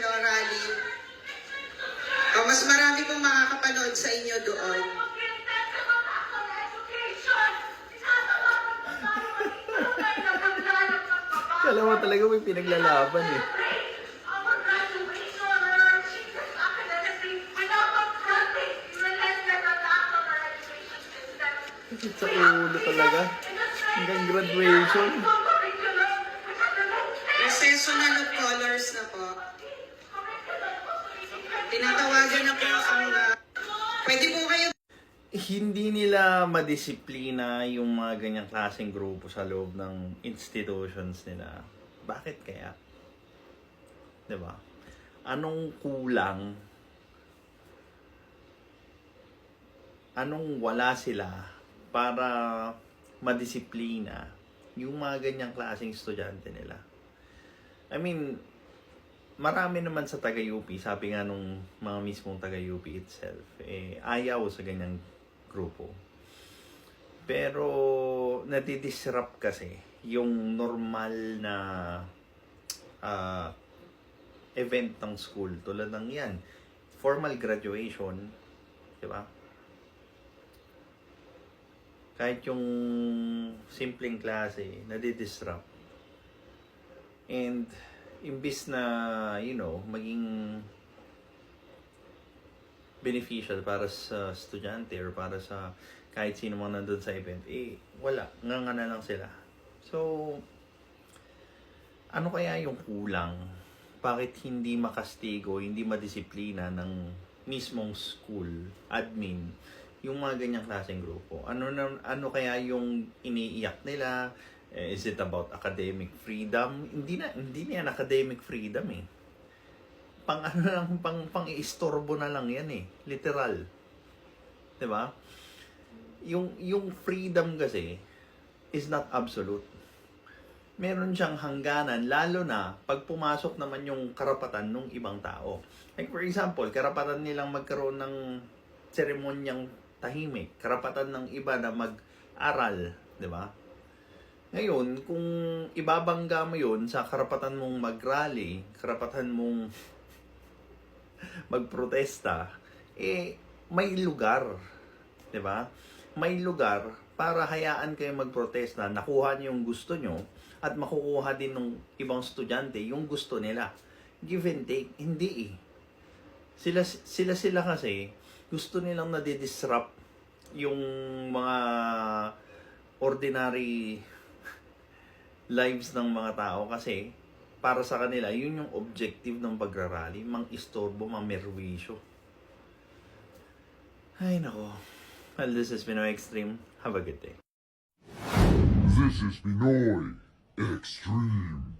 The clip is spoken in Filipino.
rally. Mas marami pong makakapanood sa inyo doon. Kala mo talaga may pinaglalaban eh. Sa ulo talaga. Hanggang graduation. Recessional of colors na po. Tinatawagan na po ang... pwede po kayo... Hindi nila madisiplina yung mga ganyang klaseng grupo sa loob ng institutions nila. Bakit kaya? 'Di ba? Anong kulang? Anong wala sila para madisiplina yung mga ganyang klaseng estudyante nila? I mean, marami naman sa taga-UP, sabi nga nung mga mismong taga-UP itself, ayaw sa ganyang grupo. Pero nadidisrupt kasi yung normal na event ng school tulad ng yan, formal graduation, di ba? Kahit yung simpleng klase, nadidisrupt. And imbis na, maging beneficial para sa estudyante or para sa kahit sino man nandun sa event, wala. Nga na lang sila. So, ano kaya yung kulang? Bakit hindi makastigo, hindi madisiplina ng mismong school, admin, yung mga ganyang klaseng grupo? Ano kaya yung iniiyak nila? Is it about academic freedom? Hindi na yan academic freedom eh. Pang-iistorbo na lang yan eh. Literal. 'Di ba? Yung freedom kasi is not absolute. Meron siyang hangganan, lalo na pag pumasok naman yung karapatan ng ibang tao. Like for example, karapatan nilang magkaroon ng seremonyang tahimik, karapatan ng iba na mag-aral, 'di ba? Ngayon, kung ibabangga mo 'yon sa karapatan mong mag-rally, karapatan mong magprotesta, may lugar, 'di ba? May lugar para hayaan kayo magprotesta, nakuha niyo yung gusto nyo at makukuha din ng ibang estudyante yung gusto nila. Give and take, hindi eh. Sila kasi gusto nilang nadidisrupt yung mga ordinary lives ng mga tao kasi para sa kanila, yun yung objective ng pagrarally, mang-istorbo, mamerwisyo. Ay nako. Well, this is Pinoy Extreme. Have a good day. This is Pinoy Extreme.